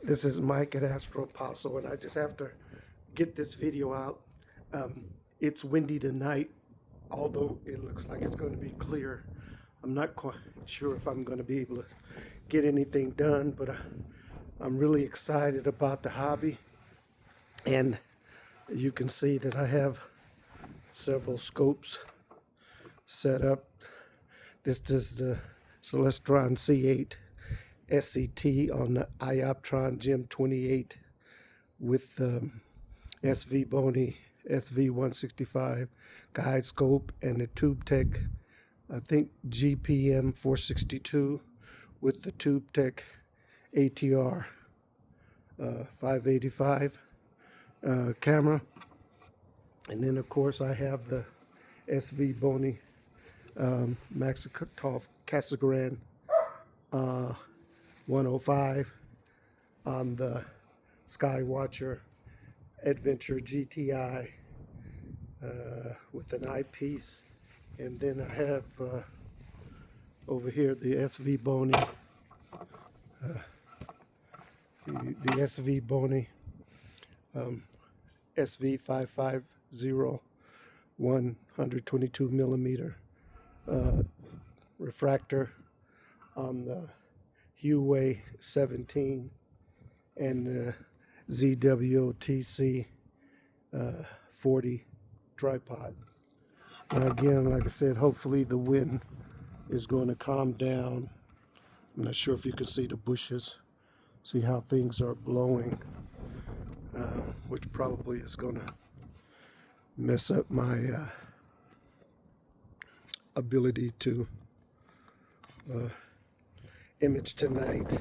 This is Mike at Astrophotography, and I just have to get this video out. It's windy tonight, although it looks like it's going to be clear. I'm not quite sure if I'm going to be able to get anything done, but I'm really excited about the hobby. And you can see that I have several scopes set up. This is the Celestron C8 SCT on the Ioptron Gem 28 with SV Boney SV165 guide scope and the TubeTech, I think GPM 462 with the TubeTech ATR 585 camera. And then of course I have the SV Boney Maxikov Cassegrain 105 on the Skywatcher Adventure GTI with an eyepiece. And then I have over here the SV Boney, the SV Boney SV550 122 millimeter refractor on the Huawei 17 and the ZWOTC 40 tripod. Now again, like I said, hopefully the wind is going to calm down. I'm not sure if you can see the bushes, see how things are blowing, which probably is going to mess up my ability to image tonight.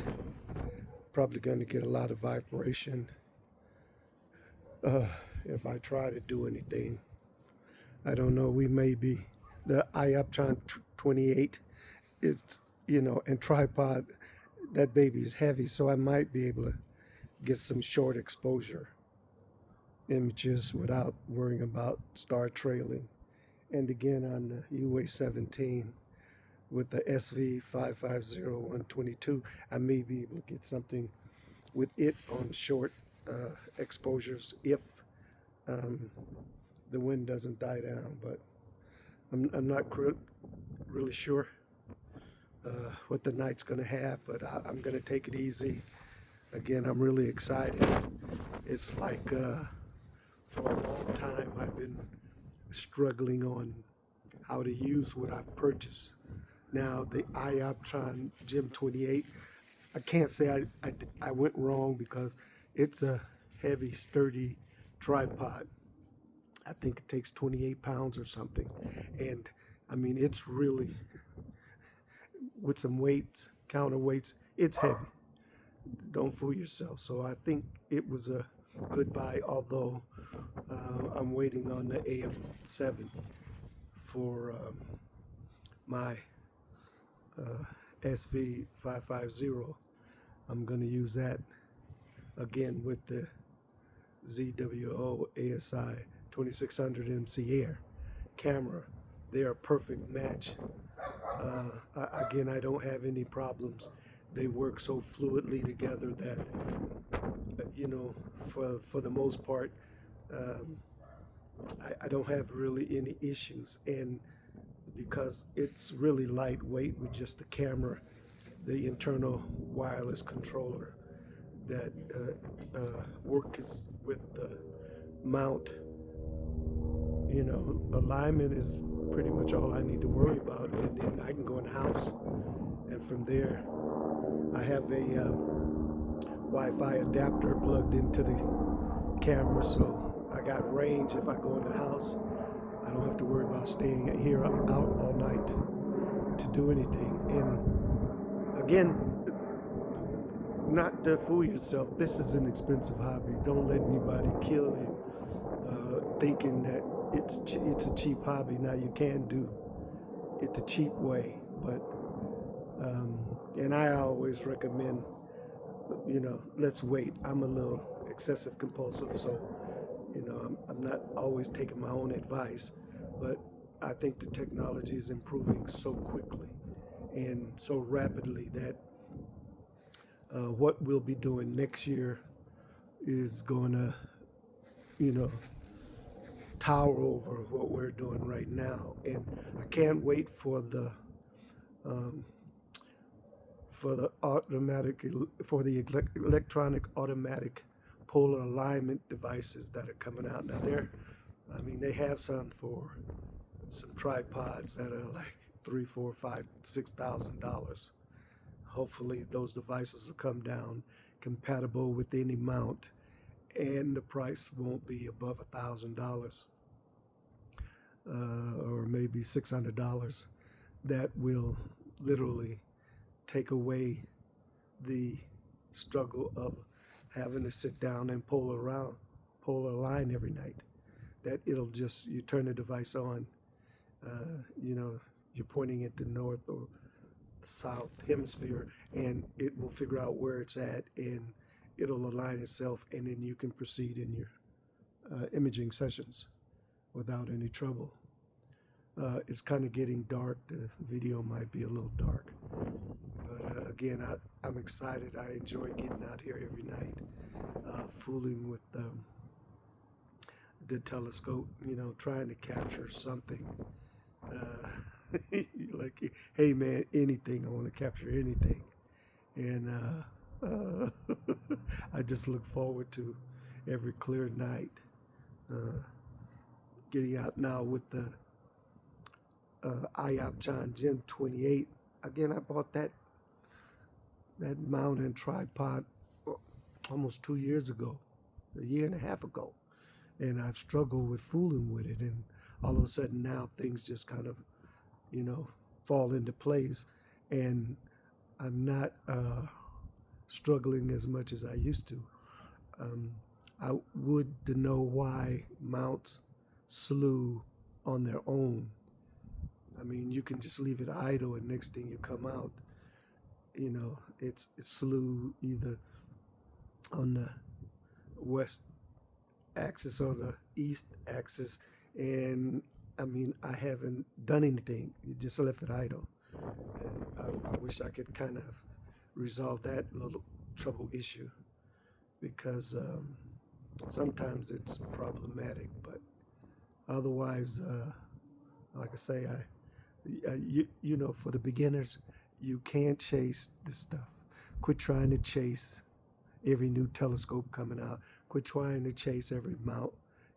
Probably going to get a lot of vibration if I try to do anything. I don't know, we may be, the Ioptron 28, it's, and tripod, that baby is heavy, so I might be able to get some short exposure images without worrying about star trailing. And again, on the Huawei 17 with the SV550 122, I may be able to get something with it on short exposures if the wind doesn't die down. But I'm not really sure what the night's going to have, but I'm going to take it easy. Again, I'm really excited. It's like for a long time I've been struggling on how to use what I've purchased. Now the Ioptron Gem 28, I can't say I went wrong because it's a heavy, sturdy tripod. I think it takes 28 pounds or something. And I mean, it's really, with some weights, counterweights, it's heavy. Don't fool yourself. So I think it was a good buy, although I'm waiting on the AM7 for my SV550. I'm going to use that again with the ZWO ASI 2600 MC Air camera. They're a perfect match. Again, I don't have any problems. They work so fluidly together that, for the most part, I don't have really any issues. And because it's really lightweight with just the camera, the internal wireless controller that works with the mount, alignment is pretty much all I need to worry about, and then I can go in the house, and from there I have a Wi-Fi adapter plugged into the camera, so I got range if I go in the house. I don't have to worry about staying here out all night to do anything. And again, not to fool yourself, this is an expensive hobby. Don't let anybody kill you thinking that it's a cheap hobby. Now, you can do it the cheap way, but and I always recommend, let's wait. I'm a little excessive compulsive, so I'm not always taking my own advice, but I think the technology is improving so quickly and so rapidly that What we'll be doing next year is going to, you know, tower over what we're doing right now, and I can't wait um, for the electronic automatic polar alignment devices that are coming out now. I mean, they have some tripods that are like $3, $4, $5, $6,000. Hopefully, those devices will come down compatible with any mount, and the price won't be above $1,000 or maybe $600. That will literally take away the struggle of having to sit down and polar line every night. That it'll just, you turn the device on, you know, you're pointing it to north or south hemisphere, and it will figure out where it's at, and it'll align itself, and then you can proceed in your imaging sessions without any trouble. It's kind of getting dark. The video might be a little dark, but again, I'm excited. I enjoy getting out here every night, fooling with the telescope, you know, trying to capture something. Like, hey man, anything. I want to capture anything, and I just look forward to every clear night. Getting out now with the IOPTION Gen 28. Again, I bought that mount and tripod almost 2 years ago, a year and a half ago, and I've struggled with fooling with it, and all of a sudden now things just kind of, you know, fall into place, and I'm not struggling as much as I used to. I would to know why mounts slew on their own. I mean, you can just leave it idle, and next thing you come out, you know, it's slew either on the west axis or the east axis, and I mean, I haven't done anything. You just left it idle, and I wish I could kind of resolve that little trouble issue, because sometimes it's problematic, but otherwise, like I say, you know, for the beginners, you can't chase this stuff. Quit trying to chase every new telescope coming out. Quit trying to chase every mount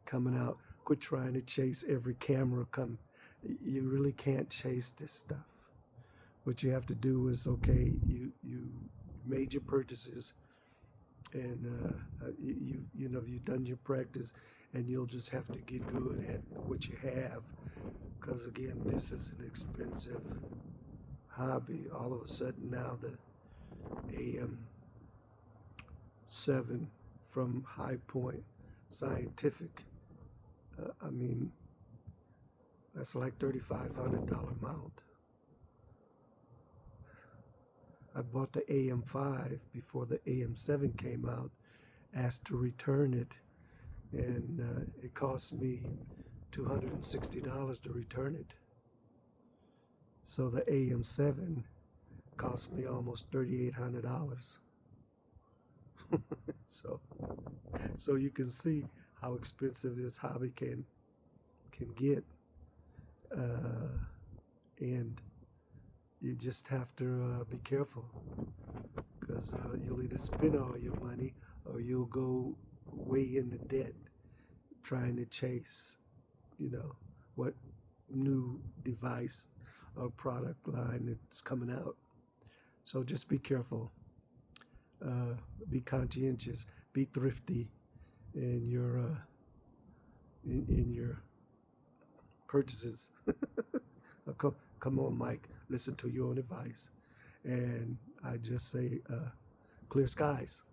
coming out. Quit trying to chase every camera come. You really can't chase this stuff. What you have to do is, okay, you made your purchases, and you know, you've done your practice, and you'll just have to get good at what you have, because again, this is an expensive hobby. All of a sudden now the AM7 from High Point Scientific, I mean, that's like $3,500 mount. I bought the AM5 before the AM7 came out, asked to return it, and it cost me $260 to return it. So the AM7 cost me almost $3,800. So you can see how expensive this hobby can get, and you just have to be careful, because you'll either spend all your money or you'll go way into debt trying to chase, you know, what new device or product line that's coming out. So just be careful, be conscientious, be thrifty in your purchases. Come on, Mike, listen to your own advice, and I just say clear skies.